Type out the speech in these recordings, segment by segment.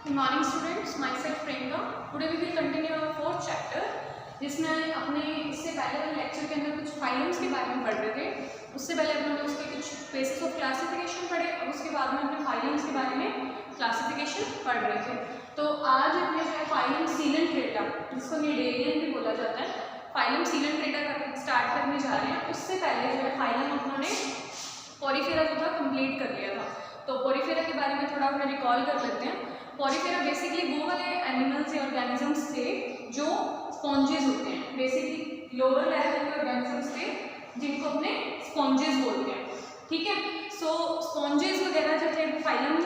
Good morning students, myself Priyanka. Today we will continue our fourth chapter, जिसमें अपने इससे पहले वाले लेक्चर के अंदर कुछ फाइलम्स के बारे में पढ़ रहे थे। उससे पहले अपने उसके कुछ बेसिक्स ऑफ क्लासिफिकेशन पढ़े और उसके बाद में अपने फाइलम्स के बारे में क्लासिफिकेशन पढ़ रहे थे। तो आज अपने जो है फाइलम सीलेंट्रेटा, जिसको निडेरियन भी बोला जाता है, फाइलम सीलेंट्रेटा स्टार्ट करने जा रहे हैं। उससे पहले जो है फाइलम अपने पोरिफेरा जो था कंप्लीट कर लिया था। तो पोरिफेरा के बारे में थोड़ा अपने रिकॉल कर लेते हैं। पोरिफेरा बेसिकली वो वाले एनिमल्स या ऑर्गेनिजम्स थे जो स्पॉन्जेस होते हैं, बेसिकली लोअर लेवल के ऑर्गेनिजम्स थे जिनको अपने स्पॉन्जेस बोलते हैं। ठीक है, सो स्पॉन्जेस वगैरह जो थे फाइलम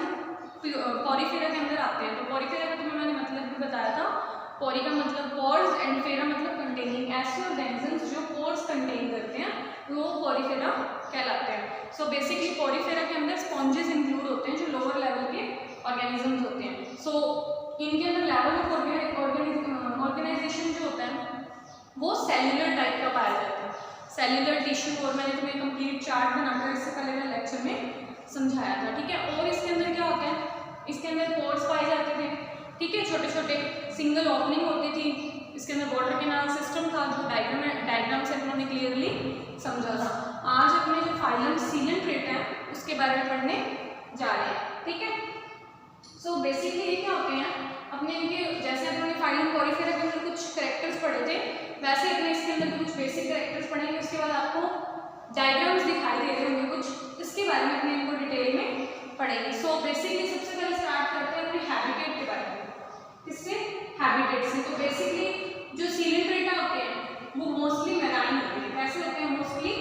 पोरिफेरा के अंदर आते हैं। तो पोरिफेरा का तुम्हें मैंने मतलब भी बताया था। पोरी का मतलब पोर्स एंड फेरा मतलब कंटेनिंग। ऐसे ऑर्गेनिजम्स जो पोर्स कंटेन करते हैं वो पोरिफेरा कहलाते हैं। सो बेसिकली पोरिफेरा के अंदर स्पॉन्जेस इंक्लूड होते हैं जो लोअर लेवल के ऑर्गेनिजम्स होते हैं। सो इनके अंदर लेवल ऑफ ऑर्गेनाइजेशन जो होता है वो सेल्यूलर टाइप का पाया जाता है। सेल्यूलर टिश्यू, और मैंने तुम्हें कंप्लीट चार्ट बनाकर इससे पहले मैं लेक्चर में समझाया था। ठीक है, और इसके अंदर क्या होता है, इसके अंदर पोर्स पाए जाते थे। ठीक है, छोटे छोटे सिंगल ओपनिंग होती थी। इसके अंदर वाटर कैनाल सिस्टम था जो डायग्राम से उन्होंने क्लियरली समझा था। आज अपने जो फाइलम सीलेंट्रेटा है उसके बारे में पढ़ने जा रहे हैं। ठीक है, सो बेसिकली ये क्या होते हैं अपने इनके, जैसे अपने फाइलम पोरिफेरा के अंदर कुछ कैरेक्टर्स पढ़े थे वैसे अपने इसके अंदर कुछ बेसिक कैरेक्टर्स पढ़ेंगे। उसके बाद आपको डायग्राम्स दिखाई दे रहे होंगे कुछ, इसके बारे में अपने इनको डिटेल में पढ़ेंगे। सो बेसिकली सबसे पहले स्टार्ट करते हैं अपने हैबिटेट के बारे में। किससे? हैबिटेट से। तो बेसिकली जो सीलेंट्रेटा होते हैं वो मोस्टली मैराइन होते हैं। कैसे होते हैं? Mostly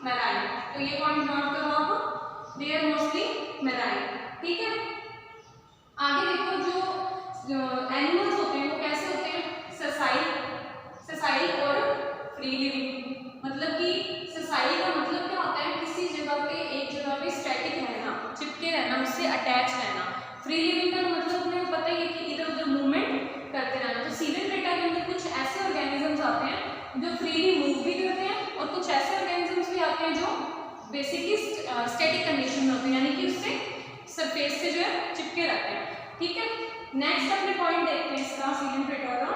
marine. तो ये पॉइंट नोट करो आप, दे आर मोस्टली मैराइन। ठीक है, आगे देखो जो एनिमल्स होते हैं वो कैसे होते हैं? ससाइल और फ्री लिविंग। मतलब कि ससाइल का मतलब क्या होता है? किसी जगह पे, एक जगह पे स्टैटिक रहना, चिपके रहना, उससे अटैच रहना। फ्री लिविंग का मतलब हमें पता ही है कि इधर उधर मूवमेंट करते रहना। तो सीलेंट्रेटा के अंदर कुछ ऐसे ऑर्गेनिजम्स आते हैं जो फ्रीली मूव भी करते हैं और कुछ ऐसे ऑर्गेनिजम्स भी आते हैं जो बेसिकली स्टैटिक कंडीशन में होते हैं, यानी कि उससे सरफेस से जो है चिपके रहते हैं। ठीक है, नेक्स्ट अपने पॉइंट देखते हैं इसका सीलेंट्रेटा का।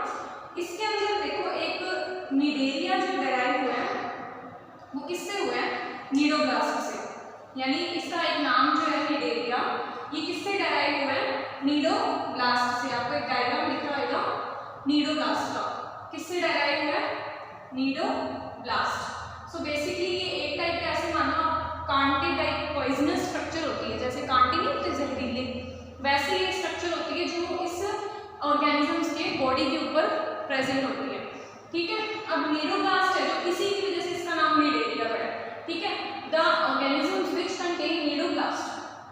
इसके अंदर देखो एक निडेरिया जो डेराइव हुआ है वो किससे हुआ है? नीडोब्लास्ट से। यानी इसका एक नाम जो है निडेरिया, ये किससे डेराइव हुआ है? नीडोब्लास्ट से। आपको एक डायग्राम दिख रहा होगा नीडोब्लास्ट का। किससे डेराइव हुआ है? नीडोब्लास्ट। सो बेसिकली ये एक टाइप का, ऐसे मानो कांटे टाइप पॉइजनस स्ट्रक्चर होती है, जैसे कांटे नहीं होते जहरीले, वैसे ये स्ट्रक्चर होती है जो इस ऑर्गेनिजम्स के बॉडी के ऊपर प्रेजेंट होती है। ठीक है, अब नीडोब्लास्ट है जो इसी की वजह से इसका नाम निडेरिया पड़ा है। ठीक है, the organisms which contain cnidoblast,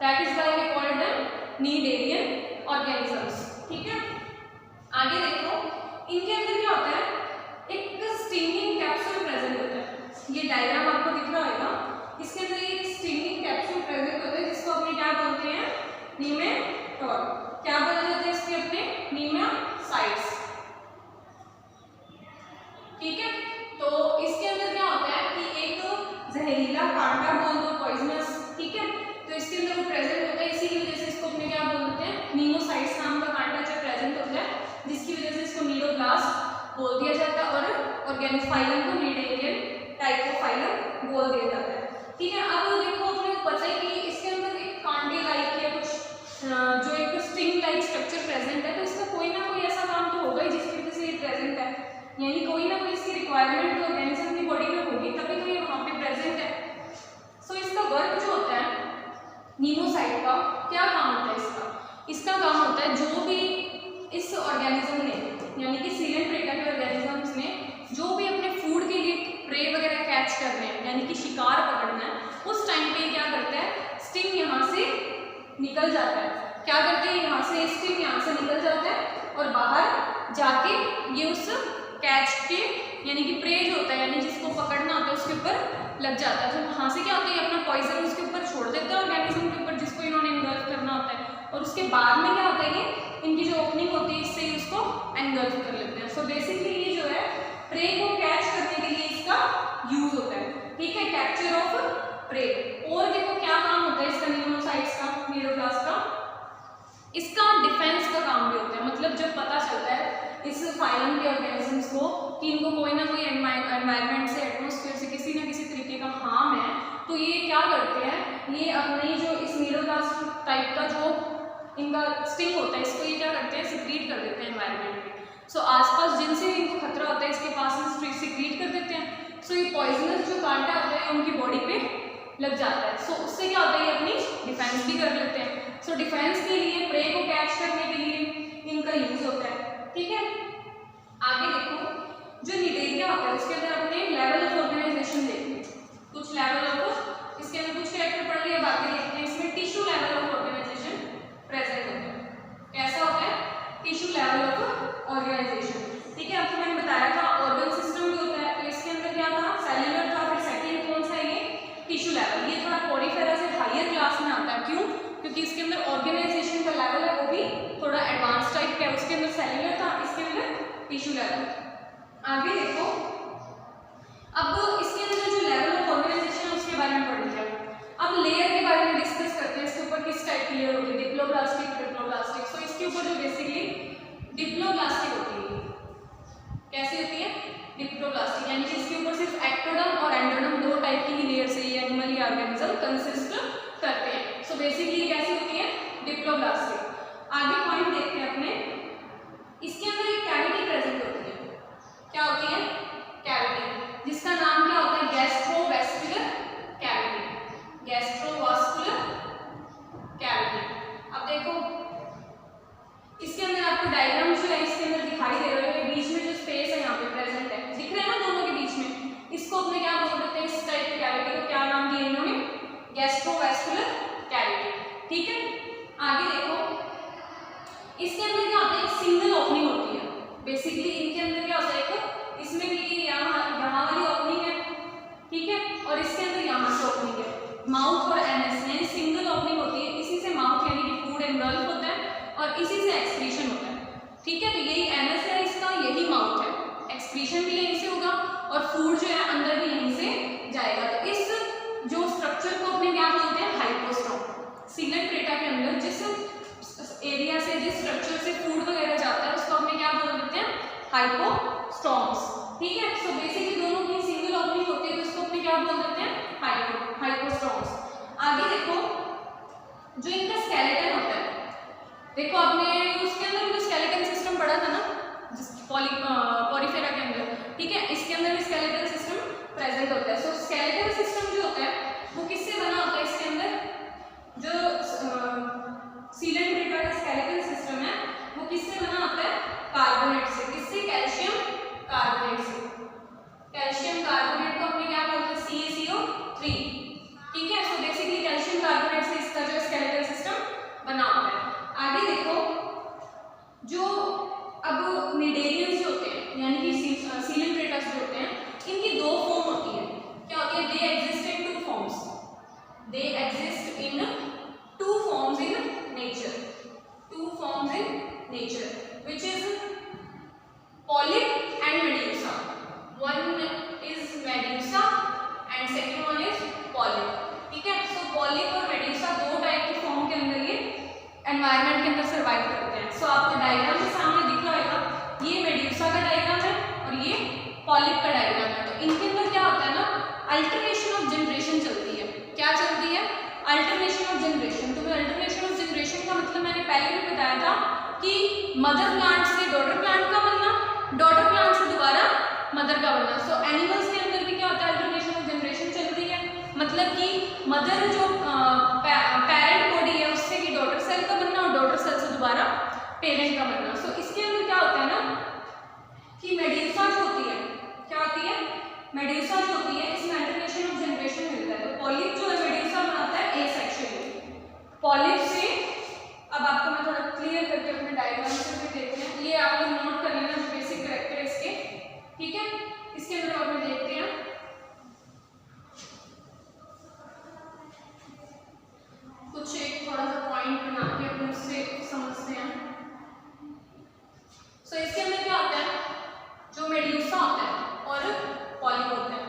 that is why we call them cnidarian organisms. ठीक है, आगे देखो इनके अंदर क्या होता है? एक स्टिंगिंग कैप्सूल प्रेजेंट होता है। ये डायग्राम आपको दिख रहा होगा, इसके अंदर एक स्टिंगिंग कैप्सूल प्रेजेंट होता है जिसको अपने क्या बोलते हैं? नीमेटोड। क्या बोला जाता है इसके? अपने नीमासाइट्स। ठीक है, तो इसके अंदर क्या होता है कि एक जहरीला कांटा बोल दो, पॉइजनस। ठीक है, तो इसके अंदर वो प्रेजेंट होता है, इसी की वजह से इसको अपने क्या बोलते हैं? नीमोसाइट्स नाम का कांटा जो प्रेजेंट होता है, जिसकी वजह से इसको नीडोब्लास्ट बोल दिया जाता है और ऑर्गेनिक फाइलम को निडेरियन टाइप ऑफ फाइलम बोल दिया जाता है। ठीक है, अब देखो अपने को पता है कि इसके अंदर एक कांटे लाइक या कुछ जो एक स्ट्रिंग लाइक स्ट्रक्चर प्रेजेंट है, तो इसका कोई ना कोई ऐसा काम तो होगा ही जिसकी वजह से ये प्रेजेंट है। यानी कोई ना कोई इसकी रिक्वायरमेंट ऑर्गेनिज्म की बॉडी में होगी, तभी तो ये वहाँ पे प्रेजेंट है। सो इसका वर्क जो होता है नीमोसाइट का, क्या काम होता है इसका काम होता है जो भी इस ऑर्गेनिज्म ने, यानी कि सीलेंट्रेटा के ऑर्गेनिजम्स ने जो भी अपने फूड के लिए प्रे वगैरह कैच कर रहे हैं, यानी कि शिकार पकड़ना है, उस टाइम पे क्या करता है? स्टिंग यहाँ से निकल जाता है। क्या करते हैं? यहाँ से स्टिंग यहाँ से निकल जाता है और बाहर जाके ये उस कैच के, यानी कि प्रे जो होता है, यानी जिसको पकड़ना होता है, उसके ऊपर लग जाता है। तो वहाँ से क्या होता है? अपना पॉइजन उसके ऊपर छोड़ देता है ऑर्गेनिज्म के ऊपर जिसको इन्होंने इन्गल्फ करना होता है, और उसके बाद में क्या होता है? ये इनकी जो ओपनिंग होती है इससे ही उसको एनगल्फ कर लेते हैं। सो बेसिकली ये जो है प्रे को कैच करने के लिए इसका यूज होता है। ठीक है, कैप्चर ऑफ प्रे। और देखो क्या काम होता है इसका नीमोसाइट्स का, नीडोब्लास्ट का? इसका डिफेंस का काम फाइलम के ऑर्गेनिजम्स को कि इनको कोई ना कोई एनवायरनमेंट से, एटमोसफेयर से किसी ना किसी तरीके का हार्म है, तो ये क्या करते हैं, ये अपनी जो इस मीडोब्लास्ट टाइप का जो इनका स्टिंग होता है, इसको ये क्या करते हैं, सिक्रीट कर देते हैं एनवायरनमेंट में। सो आसपास जिनसे भी इनको खतरा होता है इसके पास में सिक्रीट कर देते हैं। सो ये पॉइजनस जो कांटा होता है उनकी बॉडी पे लग जाता है। सो उससे क्या होता है, ये अपनी डिफेंस भी कर लेते हैं। सो डिफेंस के लिए, प्रे को कैच करने के लिए इनका यूज होता है। ठीक है, आगे देखो, जो निडेरिया होता है उसके अंदर अपने लेवल ऑफ ऑर्गेनाइजेशन देखते हैं, कुछ लेवल ऑफ, इसके अंदर कुछ कैरेक्टर पढ़ लिया, बाकी देखते हैं इसमें tissue level of organisation present होता है। कैसा होता है, टिश्यू लेवल ऑफ ऑर्गेनाइजेशन। ठीक है, आपको मैंने बताया था ऑर्गन सिस्टम भी होता है, तो इसके अंदर क्या था, सेल्यूलर था, फिर सेकंड कौन सा है, ये टिश्यू लेवल। ये थोड़ा पोरीफेरा से हायर क्लास में आता है, क्यों, क्योंकि इसके अंदर ऑर्गेनाइजेशन का लेवल है वो भी थोड़ा एडवांस टाइप का है। उसके अंदर सेल्यूलर था, इसके अंदर टिश्यू लेवल। आगे देखो, अब इसके अंदर जो लेवल ऑफ ऑर्गेनाइजेशन है उसके बारे में पढ़ लिया। अब लेयर के बारे में डिस्कस करते हैं, इसके ऊपर किस टाइप की लेयर होती है, डिप्लोब्लास्टिक, ट्रिप्लोब्लास्टिक। सो इसके ऊपर जो बेसिकली डिप्लोब्लास्टिक होती है, कैसी होती है, डिप्लोब्लास्टिक, यानी कि इसके ऊपर सिर्फ एक्टोडर्म और एंडोडर्म दो टाइप की ही लेयर से ये एनिमल या ऑर्गेनिज्म कंसिस्ट करते हैं। सो बेसिकली कैसी होती है, डिप्लोब्लास्टिक। आगे पॉइंट देखते हैं अपने, इसके अंदर एक कैविटी प्रेजेंट होती है। क्या होती है, कैविटी, जिसका नाम क्या होता है, गैस्ट्रोवेस्कुलर कैविटी, गैस्ट्रोवास्कुलर कैविटी। अब देखो इसके अंदर आपको डायग्राम जो है इसके अंदर दिखाई दे रहा है, बीच में जो स्पेस है यहाँ पे प्रेजेंट है, दिख रहा है ना दोनों के बीच में, इसको अपने क्या बोल देते हैं, इस टाइप की कैविटी को क्या नाम दिया इन्होंने, गैस्ट्रोवेस्कुलर कैविटी। ठीक है, आगे देखो, इसके अंदर क्या होता है, एक सिंगल ओपनिंग होती है। बेसिकली इनके अंदर क्या होता है, एक इसमें भी यहाँ वाली ओपनिंग है, ठीक है, और इसके अंदर यहाँ से ओपनिंग है। माउथ और एनएस यानी सिंगल ओपनिंग होती है, इसी से माउथ यानी कि फूड एनगल्फ होता है और इसी से एक्सक्रीशन होता है। ठीक है, तो यही एनएस है इसका, यही माउथ है, एक्सक्रीशन भी यहीं से होगा और फूड जो है अंदर भी यहीं से जाएगा। तो इस जो स्ट्रक्चर को अपने क्या बोलते हैं, हाइपोस्टोम। सीलेंट्रेटा के अंदर जिस एरिया से, जिस स्ट्रक्चर से फूड वगैरह जाता है उसको अपने क्या बोल देते हैं, हाइपोस्टोम्स। ठीक है, सो बेसिकली दोनों की सिंगल ओपनिंग होती है तो इसको अपने क्या बोल देते हैं, हाइपोस्टोम्स। आगे देखो, जो इनका स्केलेटन होता है, देखो आपने उसके अंदर जो स्केलेटन सिस्टम पढ़ा था ना, पोरीफेरा के अंदर, ठीक है, इसके अंदर भी स्केलेटन सिस्टम प्रेजेंट होता है। सो स्केलेटन सिस्टम जो होता है वो किससे बना होता है, इसके अंदर जो सीलेंट्रेटा का स्केलेटन सिस्टम है वो किससे बना होता है, कार्बोनेट से। किससे, कैल्शियम कार्बोनेट से। कैल्शियम कार्बोनेट को अपने क्या बोलते हैं, CaCO3। ठीक है, सो बेसिकली कैल्शियम कार्बोनेट से इसका जो स्केलेटल सिस्टम बना होता है। आगे देखो, जो अब निडेरियंस जो होते हैं यानी कि सीलेंट्रेटा जो होते हैं, इनकी दो फॉर्म होती है। क्या होती है, they exist in two forms, they exist in two forms in nature, two forms in nature which is polyp and medusa. One is medusa and second one is polyp. ठीक है, सो पॉलिप और medusa दो type की form के अंदर ये environment के अंदर सर्वाइव करते हैं। सो आपको डायग्राम के सामने दिख रहा होगा, ये मेड्यूसा का डायग्राम है और ये पॉलिप का डायग्राम है। तो इनके अंदर क्या होता है ना, अल्टरनेशन ऑफ जनरेशन चलती है। क्या चलती है, अल्टरनेशन ऑफ जनरेशन। तो अल्टरनेशन ऑफ जनरेशन का मतलब मैंने पहले भी बताया था कि मदर प्लांट से डॉटर प्लांट का बनना, डॉटर प्लांट से दोबारा मदर का बनना। सो एनिमल्स के अंदर भी क्या होता है, अल्टरनेशन ऑफ जनरेशन चल रही है, मतलब कि मदर जो पेरेंट बॉडी है उससे भी डॉटर सेल का बनना और डॉटर सेल से दोबारा पेरेंट का बनना। सो इसके अंदर क्या होता है ना कि मेड्यूसा जो होती है, क्या होती है, मेड्यूसा जो होती है इसमें अल्टरनेशन ऑफ जनरेशन मिलता है। तो पॉलिप जो है मेड्यूसा बनाता है एसेक्सुअली। पॉलिप से अब आपको मैं थोड़ा क्लियर करके अपने डायग्राम से भी देखते हैं, ये आप लोग नोट कर लेना जो बेसिक कैरेक्टर है इसके। ठीक है, इसके अंदर और में देखते हैं, कुछ एक थोड़ा सा पॉइंट बना के अपने उससे समझते हैं। सो इसके अंदर क्या होता है, जो मेड्यूसा होता है और पॉलिप होता है।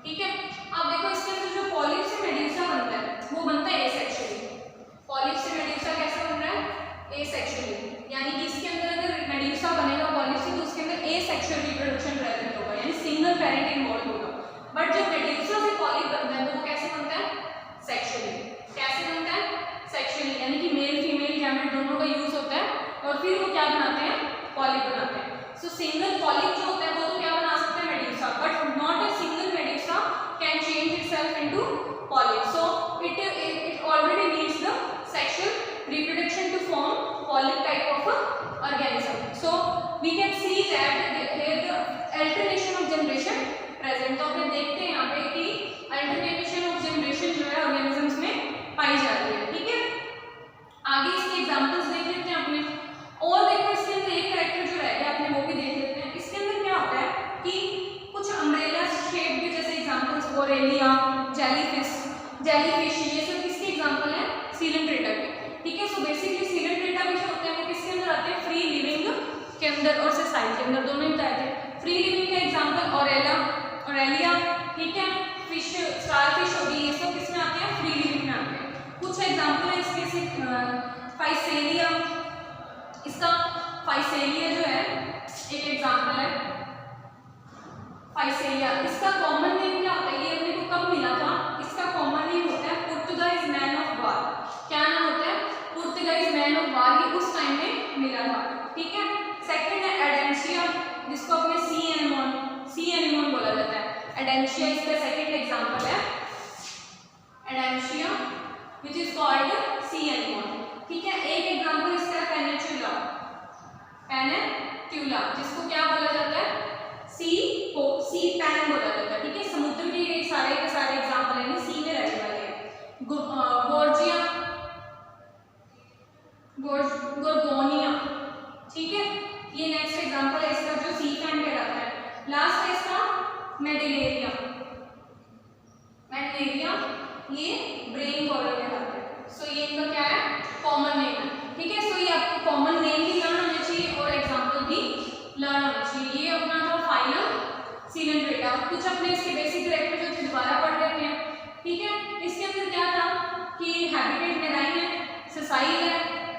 ठीक है, अब देखो इसके अंदर जो पॉलिप से मेड्यूसा बनता है वो बनता है एसेक्सुअली। पॉलिप से मेड्यूसा कैसे बन रहा है, एसेक्सुअली, यानी कि इसके अंदर अगर मेड्यूसा बनेगा पॉलिप से तो उसके अंदर सिंगल पैरेंट इन्वॉल्व होगा। बट जब मेडुसा से पॉलिप बनता है तो वो कैसे बनता है? सेक्सुअली। कैसे बनता है? सेक्सुअली, यानी कि मेल फीमेल गैमेट दोनों का यूज होता है और फिर वो क्या बनाते हैं? पॉलिप बनाते हैं। सो सिंगल पॉलिप जो होता है वो तो क्या बना सकता है? Medusa, but not a single Medusa can change itself into polyp. So it already needs the sexual reproduction to form polyp type of a organism. So we can see that here the alternation of generation present. तो अपन देखते हैं यहाँ पे कि alternation of generation जो है organisms में पाई जाती है। ठीक है, आगे इसके एग्जांपल्स देख लेते हैं अपने। और देखो इसके अंदर एक कैरेक्टर जो रह गया अपने वो भी देख लेते हैं। इसके अंदर क्या होता है कि कुछ अम्ब्रेला शेप के जैसे एग्जांपल्स, ओरेलिया, जेलीफिश, ये सब किसके एग्जांपल है? सीलेंट्रेटा के। ठीक है, सो बेसिकली सीलेंट्रेटा भी जो होते हैं वो किसके अंदर आते हैं? फ्री लिविंग के अंदर और सेसाइल के अंदर, दोनों ही बताए थे। फ्री लिविंग का एग्जांपल ओरेलिया, ठीक है, फिश, स्टारफिश होगी, ये सब किसमें आते हैं? फ्री लिविंग में आते हैं। कुछ एग्जांपल है इसके, फाइसेलिया, इसका फाइसेलिया जो है एक एग्जांपल है फाइसेलिया। इसका कॉमन नेम क्या होता है? ये अपने को कब मिला था? इसका कॉमन नेम होता है पुर्तगाइज मैन ऑफ वार। क्या नाम होता है? पुर्तगाइज मैन ऑफ वार, ये उस टाइम में मिला था। ठीक है, सेकंड है एडेंशिया, जिसको अपने सी एनिमोन बोला जाता है। एडेंशिया इसका सेकंड एग्जांपल है, Adamsia which is called sea anemone. ठीक है, एक एग्जांपल इसका है पेनेट्यूला, जिसको क्या बोला जाता है? सी पैन बोला जाता है। ठीक है, समुद्र के ये सारे के सारे एग्जांपल हैं, सी में रहने वाले हैं। गोर्गोनिया, ठीक है, ये नेक्स्ट एग्जांपल है इसका जो सी पैन कहलाता है। लास्ट है इसका मेडिलेरिया, ये ब्रेन कॉरल कहलाता है। सो ये इनका क्या है? कॉमन नेम है। ठीक है, सो ये आपको कॉमन नेम भी लर्न होना चाहिए और एग्जांपल भी लर्न होना चाहिए। ये अपना था फाइलम सीलेंट्रेटा। कुछ अपने इसके बेसिक कैरेक्टर जो थे दोबारा पढ़ लेते हैं। ठीक है, इसके अंदर क्या था कि हैबिटेट मेराइन है, सेसाइल है,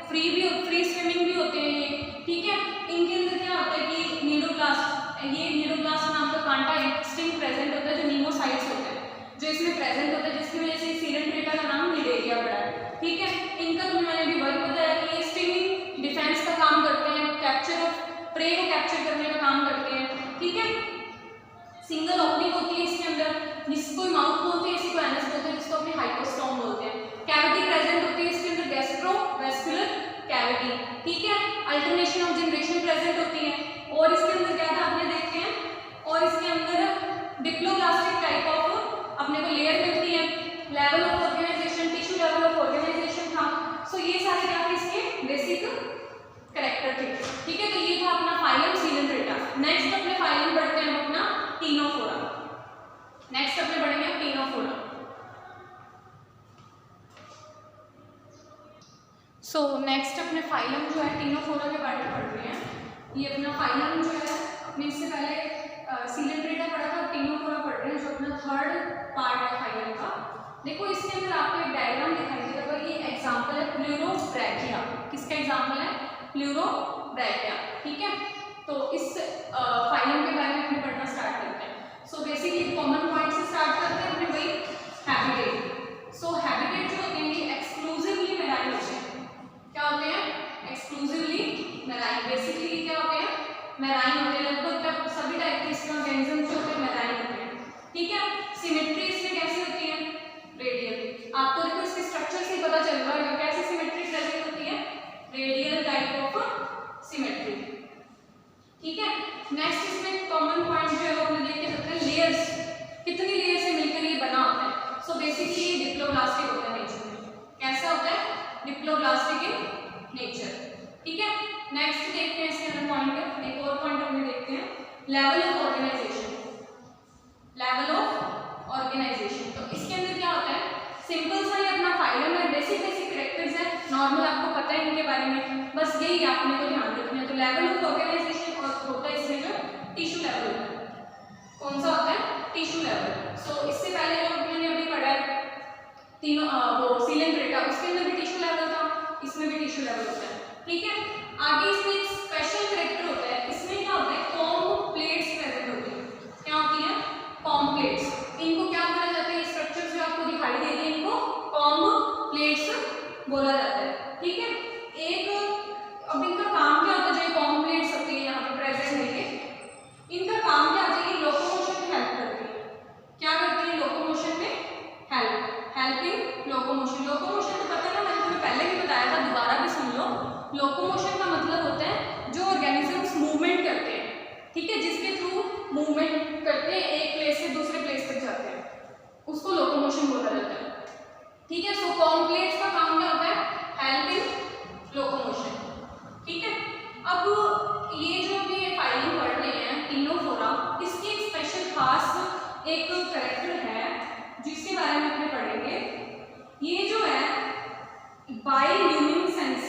फ्री स्विमिंग भी होते हैं ये। ठीक है, इनके अंदर क्या होता है कि नीडोप्लास्ट नाम का कांटा इंस्टिंक्ट प्रेजेंट होता है, जो नीमोसाइट्स होते हैं जो इसमें प्रेजेंट होता है, जिसकी वजह से सीलेंट्रेटा का नाम निडेरिया पड़ा है। ठीक है, इनका तो मैंने भी वर्क बताया कि ये स्टिंगिंग डिफेंस का काम करते हैं, कैप्चर ऑफ प्रे को कैप्चर करने का काम करते हैं। ठीक है, सिंगल ओपनिंग होती है इसके अंदर, जिसको माउथ बोलते हैं, इसी को एनस बोलते हैं, जिसको अपने हाइपोस्टोम बोलते हैं। कैविटी प्रेजेंट होती है इसके अंदर, गैस्ट्रोवेस्कुलर कैविटी। ठीक है, अल्टरनेशन ऑफ जनरेशन प्रेजेंट होती है। और इसके अंदर क्या था अपने देखते हैं, और इसके अंदर डिप्लोब्लास्टिक टाइप ऑफ अपने को लेयर मिलती है, level of organisation, tissue level of organisation था। सो ये सारे क्या थे इसके बेसिक कैरेक्टर थे। ठीक है, तो ये था अपना फाइलम सीलेंट्रेटा। नेक्स्ट अपने फाइलम बढ़ते हैं अपना टीनोफोरा। नेक्स्ट अपने बढ़ेंगे टीनोफोरा। सो नेक्स्ट अपने फाइलम जो है टीनोफोरा के बारे में पढ़ रहे हैं। ये अपना फाइलम जो है अपने इससे पहले सीलेंट्रेटा पढ़ा था, टीनोफोरा पढ़ रहे हैं जो अपना थर्ड पार्ट है फाइलम का। देखो इसके अंदर आपको एक डायग्राम दिखाई देगा, ये एग्जांपल है प्लूरोब्रैकिया। किसका एग्जांपल है? प्लूरोब्रैकिया। ठीक है, तो इस फाइलम के बारे में हम पढ़ना स्टार्ट करते हैं। सो बेसिकली कॉमन पॉइंट से स्टार्ट करते हैं अपने वही हैबिटेट। सो हैबिटेट जो होते हैं ये एक्सक्लूसिवली मेराइन होते हैं। क्या होते हैं? Exclusively marine. बेसिकली क्या होते हैं? मेराइन होते हैं। लगभग सभी टाइप के इसके ऑर्गेनिज्म जो होते हैं मेराइन होते हैं। ठीक है, सिमेट्री इसमें कैसी होती है? रेडियल। आपको देखो इसके स्ट्रक्चर से पता चल रहा है कैसे सिमेट्री प्रेजेंट होती है, रेडियल टाइप ऑफ सिमेट्री। ठीक है, नेक्स्ट इसमें कॉमन पॉइंट जो है वो अपने देख के सकते हैं लेयर्स, कितनी लेयर से मिलकर ये बना होता है। सो बेसिकली ये डिप्लोब्लास्टिक होता है नेचर में। कैसा होता है? Diploblastic in nature. ठीक है, नेक्स्ट देखते हैं इसके अंदर पॉइंट, एक और पॉइंट अपने देखते हैं level of organisation. Level of organisation, तो इसके अंदर क्या होता है? सिंपल सा ही अपना फाइलम है, बेसिक कैरेक्टर्स है, नॉर्मल आपको पता है इनके बारे में, बस यही आपने को ध्यान रखना है। तो लेवल ऑफ ऑर्गेनाइजेशन और होता है इसमें जो टिश्यू लेवल होता है। कौन सा होता है? Tissue level. सो इससे पहले जो मैंने अभी पढ़ा है तीनों वो सीलेंट्रेटा, उसके अंदर भी टिश्यू लेवल था, इसमें भी टिश्यू लेवल होता है। ठीक है, आगे इसमें एक स्पेशल कैरेक्टर होता है। इसमें क्या होता है? कॉम्ब प्लेट्स प्रेजेंट होती है। क्या होती है? बोला जाता है। ठीक है, एक अब इनका काम क्या होता है, जो कॉम्प्लेट्स होती है यहाँ पे प्रेजेंट है ये, इनका काम क्या होता है, ये लोकोमोशन में हेल्प करती है। क्या करती है, लोकोमोशन में हेल्पिंग लोकोमोशन। लोकोमोशन तो पता है ना, मैंने तुम्हें पहले भी बताया था, दोबारा भी सुन लो। लोकोमोशन का मतलब होता है जो ऑर्गेनिजम्स मूवमेंट करते हैं, ठीक है, जिसके थ्रू मूवमेंट करते हैं, एक प्लेस से दूसरे प्लेस तक जाते हैं, उसको लोकोमोशन बोला जाता है। ठीक है, सो कॉम्प्लेक्स का काम क्या होता है, हेल्पिंग लोकोमोशन। ठीक है, अब ये जो भी फाइलिंग पढ़ रहे हैं टीनोफोरा, इसकी एक स्पेशल खास एक कैरेक्टर है जिसके बारे में अपने पढ़ेंगे। ये जो है बायोल्यूमिनेसेंस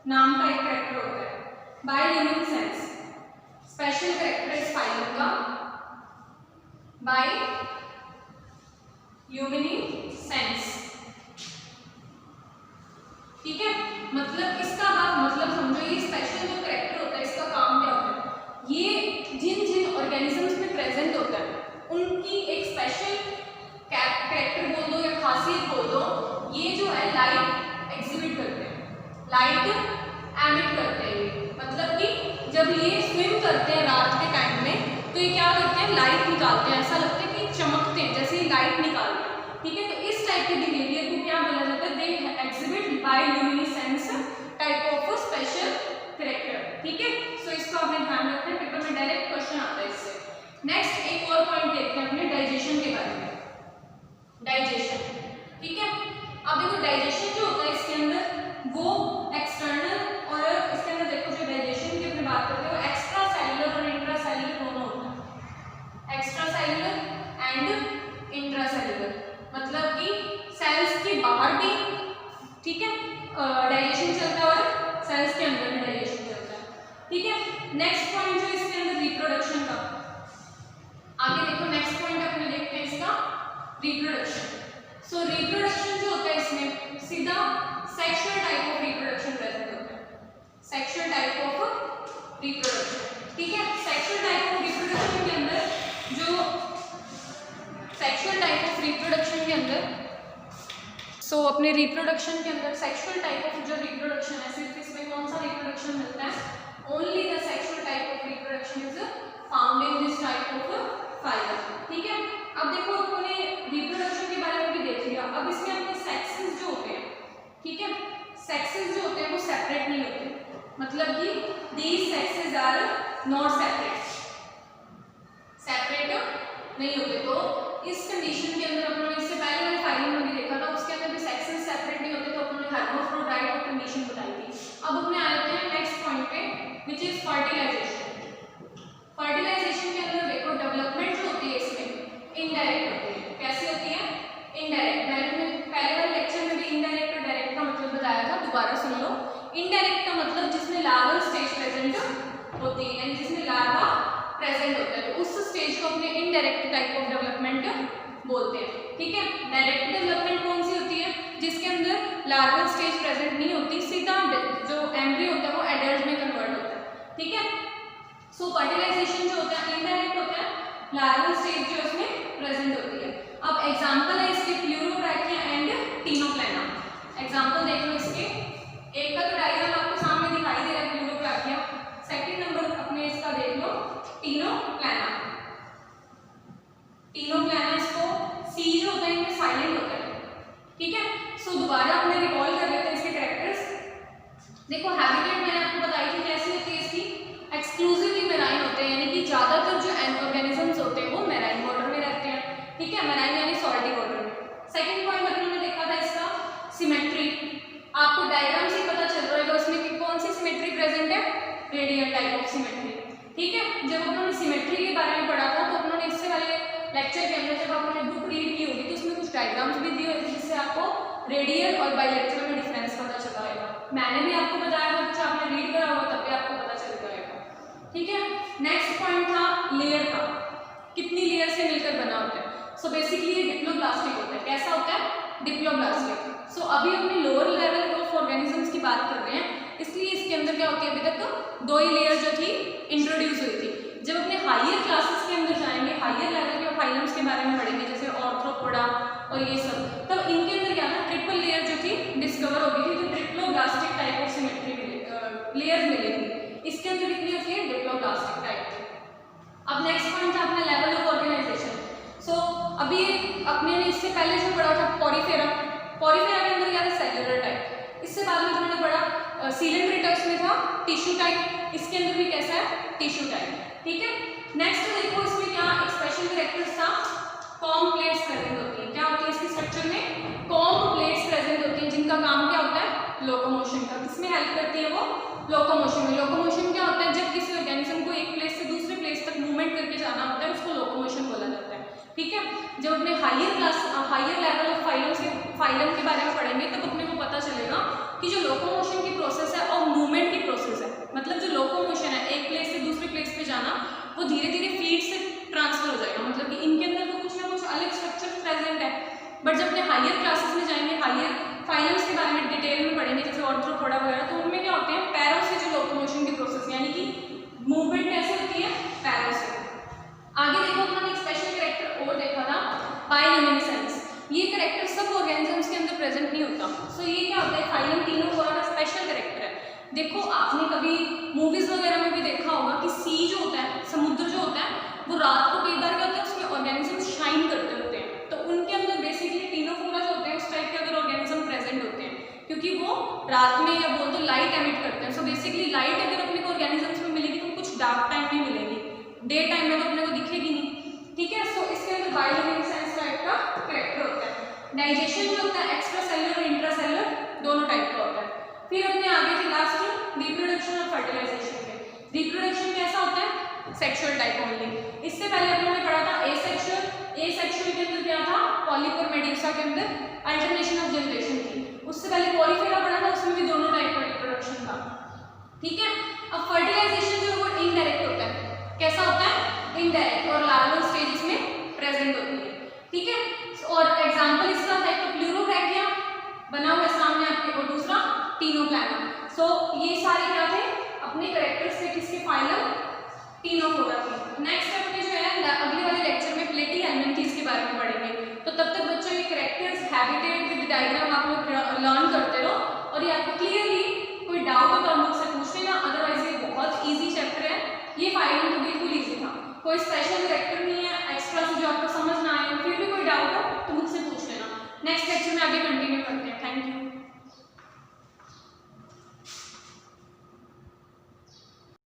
नाम का एक कैरेक्टर होता है। बायोल्यूमिनेसेंस स्पेशल कैरेक्टर इस फाइलम का, बायोल्यूमिनेसेंस। ठीक है, मतलब इसका आप मतलब समझो, ये स्पेशल जो कैरेक्टर होता है इसका काम क्या होता है, ये जिन जिन ऑर्गेनिजम्स में प्रेजेंट होता है उनकी एक स्पेशल कैरेक्टर बोल दो या खासियत बोल दो, ये जो है लाइट एग्जिबिट करते हैं, लाइट एमिट करते हैं। ये मतलब कि जब ये स्विम करते हैं रात के टाइम में, तो ये क्या करते हैं, लाइट निकालते हैं, ऐसा लगता है कि चमकते हैं जैसे ही लाइट निकालते हैं। ठीक है, तो इस टाइप के बिहेवियर को क्या बोला जाता है, they exhibit bioluminescence type of special character. ठीक है, सो इसको आपने ध्यान रखना है, पेपर में डायरेक्ट क्वेश्चन आता है इससे। नेक्स्ट एक और पॉइंट देखते हैं अपने डाइजेशन के बारे में। डाइजेशन, ठीक है, अब देखो डाइजेशन जो होता है इसके अंदर वो एक्सटर्नल और इसके अंदर देखो जो डाइजेशन की अपने बात करते हैं वो एक्स्ट्रा सेलुलर और इंट्रा सेलुलर दोनों होता है। Extra cellular and intra cellular मतलब कि सेल्स के बाहर भी, ठीक है, डाइजेशन चलता है और सेल्स के अंदर भी डाइजेशन चलता है। ठीक है, नेक्स्ट पॉइंट जो इसके अंदर रिप्रोडक्शन का, आगे देखो नेक्स्ट पॉइंट अपने देखते हैं इसका रिप्रोडक्शन। सो रिप्रोडक्शन जो होता है इसमें सीधा sexual type of reproduction present होता है, सेक्सुअल टाइप ऑफ रिप्रोडक्शन। ठीक है, सेक्सुअल टाइप ऑफ रिप्रोडक्शन के अंदर जो सेक्सुअल टाइप ऑफ रिप्रोडक्शन के अंदर अपने रिप्रोडक्शन के अंदर सेक्सुअल टाइप ऑफ जो रिप्रोडक्शन है, सिर्फ इसमें कौन सा रिप्रोडक्शन मिलता है, only the sexual type of reproduction is found in this type of phylum. ठीक है, अब देखो अपने रिप्रोडक्शन के बारे में भी देख लिया। अब इसमें अपने सेक्सेस जो होते हैं, ठीक है, सेक्सेस जो होते हैं वो सेपरेट नहीं होते, मतलब कि these sexes are not separate, separate नहीं होते। तो इस कंडीशन के अंदर अपने इससे पहले वाले फाइलिंग में भी देखा था, उसके अंदर भी सेक्सेस सेपरेट नहीं होते, तो अपने हर्माफ्रोडाइट की कंडीशन बताई थी। अब अपने आ जाते हैं नेक्स्ट पॉइंट पे, विच इज फर्टिलाइजेशन। फर्टिलाइजेशन के अंदर देखो डेवलपमेंट जो होती है इसमें इनडायरेक्ट होती है। कैसे होती है, इनडायरेक्ट। मैंने पहले वाले लेक्चर में भी इनडायरेक्ट और डायरेक्ट का मतलब बताया था, दोबारा सुन लो। इनडायरेक्ट का मतलब जिसमें लार्वल स्टेज प्रेजेंट होती है, यानी जिसमें लार्वा प्रेजेंट होता है, तो उस स्टेज को अपने इनडायरेक्ट टाइप ऑफ डेवलपमेंट बोलते हैं। ठीक है, डायरेक्ट डेवलपमेंट कौन सी होती है, जिसके अंदर लार्वल स्टेज प्रेजेंट नहीं होती, सीधा जो एम्ब्रियो होता है वो एडल्ट में कन्वर्ट होता है। ठीक है, सो फर्टिलाइजेशन जो होता है इनडायरेक्ट होता है, लार्वल स्टेज जो उसमें प्रेजेंट होती है। अब एग्जांपल है इसके प्लूरोब्रैकिया एंड टीनोप्लाना। एग्जांपल देख लो इसके, एक का तो डायग्राम आपको सामने दिखाई दे रहा है प्लूरोब्रैकिया, सेकंड नंबर अपने इसका देख लो टीनोप्लाना। टीनोप्लाना इसको सी जो होता है इनमें साइलेंट होता है। ठीक है, सो दोबारा अपने रिकॉल कर लेते हैं इसके कैरेक्टर्स। देखो हैबिटेट मैंने आपको बताई थी कैसी होती है इसकी, एक्सक्लूसिवली मेराइन होते हैं, यानी कि ज्यादातर जो ऑर्गेनिजम्स होते हैं वो मेराइन वाटर में रहते हैं। ठीक है, मेराइन यानी सॉल्टी वाटर में। सेकंड पॉइंट अपने ने देखा था इसका सिमेट्री। आपको डायग्राम से पता चल रहा है उसमें कि कौन सी सिमेट्री प्रेजेंट है, रेडियल टाइप ऑफ सिमेट्री। ठीक है, जब उन्होंने सिमेट्री के बारे में पढ़ा था तो उन्होंने इससे वाले लेक्चर के अंदर जब आपने बुक रीड की होगी तो उसमें कुछ डायग्राम्स भी दिए हुए थे जिससे आपको रेडियल और बाइलेटरल में डिफरेंस पता चला होगा। मैंने भी आपको बताया था, कुछ आपने रीड करा होगा तब भी आपको पता चल जाएगा। ठीक है, नेक्स्ट पॉइंट था लेयर का, कितनी लेयर से मिलकर बना होता है। सो बेसिकली ये डिप्लोब्लास्टिक होता है। कैसा होता है, डिप्लोब्लास्टिक। सो अभी अपने लोअर लेवल ऑफ ऑर्गेनिजम्स की बात कर रहे हैं, इसलिए इसके अंदर क्या होती है, अभी तक तो 2 ही लेयर जो थी इंट्रोड्यूस हुई थी। जब अपने हायर क्लासेस के अंदर जाएंगे, हायर लेवल के फाइलम्स के बारे में पढ़ेंगे, जैसे ऑर्थ्रोपोडा, और ये सब, तब इनके अंदर क्या था, ट्रिपल लेयर जो थी डिस्कवर हो गई थी, तो triploblastic type of symmetry layers मिलेंगी। इसके अंदर कितनी होती है, डिप्लोब्लास्टिक टाइप की। अब नेक्स्ट पॉइंट था अपना लेवल ऑफ ऑर्गेनाइजेशन। सो अभी अपने ने इससे पहले जो पढ़ा था पॉरीफेरा, पॉरीफेरा के अंदर क्या था, सेल्युलर टाइप। इससे बाद में हमने पढ़ा सिलेंड्रिटस में था टिश्यू टाइप, इसके अंदर भी कैसा है, टिश्यू टाइप, ठीक है। नेक्स्ट देखो इसमें क्या एक स्पेशल कैरेक्टर्स था, कॉम प्लेट्स प्रेजेंट होती है। क्या होती है इसके स्ट्रक्चर में, कॉम प्लेट्स प्रेजेंट होती है, जिनका काम क्या होता है, लोकोमोशन का। किसमें हेल्प करती है वो, लोकोमोशन में। लोकोमोशन क्या होता है, जब किसी ऑर्गेनिज्म को एक प्लेस से दूसरे प्लेस तक मूवमेंट करके जाना होता है, उसको लोकोमोशन बोला जाता है, ठीक है। जब अपने हायर लेवल ऑफ फाइलम के बारे में पढ़ेंगे तब अपने को पता चलेगा कि जो लोकोमोशन की प्रोसेस है और मूवमेंट की प्रोसेस है, मतलब जो लोकोमोशन है एक प्लेस से दूसरे प्लेस पे जाना, वो धीरे धीरे फीट से ट्रांसफर हो जाएगा, मतलब कि इनके अंदर तो कुछ ना कुछ अलग स्ट्रक्चर प्रेजेंट है। बट जब अपने हायर क्लासेस में जाएंगे, हायर फाइलम्स के बारे में डिटेल में पढ़ेंगे, जैसे ऑर्थ्रोपोडा वगैरह, तो उनमें क्या होते हैं, पैरों से जो लोकोमोशन की प्रोसेस, यानी कि मूवमेंट कैसे होती है, पैरों से। आगे देखो हमने एक स्पेशल कैरेक्टर और देखा था, बायोल्यूमिनेसेंस। ये कैरेक्टर सब ऑर्गेनिजम्स के अंदर प्रेजेंट नहीं होता। सो ये क्या होता है, फाइलम टिनोफोरा का स्पेशल कैरेक्टर है। देखो आपने कभी मूवीज वगैरह में भी देखा होगा कि सी जो होता है, समुद्र जो होता है, वो रात को कई बार क्या होता है, उसमें ऑर्गेनिजम्स शाइन करते होते हैं, तो उनके अंदर बेसिकली टिनोफोरा जो होते हैं उस टाइप के अगर ऑर्गेनिज्म प्रेजेंट होते हैं, क्योंकि वो रात में या बोल दो लाइट एमिट करते हैं। सो बेसिकली लाइट अगर अपने को ऑर्गेनिजम्स में मिलेगी तो कुछ डार्क टाइम में मिलेगी, डे टाइम में तो अपने को दिखेगी नहीं, ठीक है। सो इसके अंदर बायोल्यूमिनेसेंस टाइप का कैरेक्टर होता है। डाइजेशन जो होता है एक्स्ट्रा सेलुलर और इंट्रासेलुलर दोनों टाइप का होता है। फिर अपने आगे थे लास्ट रिप्रोडक्शन और फर्टिलाइजेशन के। रिप्रोडक्शन कैसा होता है, सेक्सुअल टाइप ओनली। इससे पहले हम लोगों ने पढ़ा था एसेक्सुअल। एसेक्सुअल के अंदर क्या था, पॉलिप और मेड्यूसा के अंदर अल्टरनेशन ऑफ जनरेशन थी। उससे पहले पॉलीफेरा पढ़ा था, उसमें भी दोनों टाइप का रिप्रोडक्शन था, ठीक है। अब फर्टिलाइजेशन जो है वो इनडायरेक्ट होता है। कैसा होता है, इनडायरेक्ट, और लार्वल स्टेजेस में प्रेजेंट होती है, ठीक है। और एग्जांपल इसका था एक तो प्लूरोब्रैकिया बना हुआ है सामने आपके, और दूसरा टिनोप्लानम। सो ये सारे क्या थे, अपने कैरेक्टर्स थे किसके, फाइलम टिनोफोरा के। नेक्स्ट अपने जो है अगले वाले लेक्चर में प्लेटीहेल्मिन्थेस के बारे में पढ़ेंगे। तो तब तक बच्चों ये कैरेक्टर्स, हैबिटेट विद डायग्राम आप लोग लर्न करते रहो, और ये आपको क्लियरली कोई डाउट हो तो हम लोग से पूछ लेना, अदरवाइज ये बहुत ईजी चैप्टर है। ये फाइलम तो बिल्कुल ईजी था, कोई स्पेशल कैरेक्टर नहीं है एक्स्ट्रा से जो आपको समझ ना आए, फिर भी कोई डाउट हो तो मुझसे पूछ लेना। नेक्स्ट लेक्चर में आगे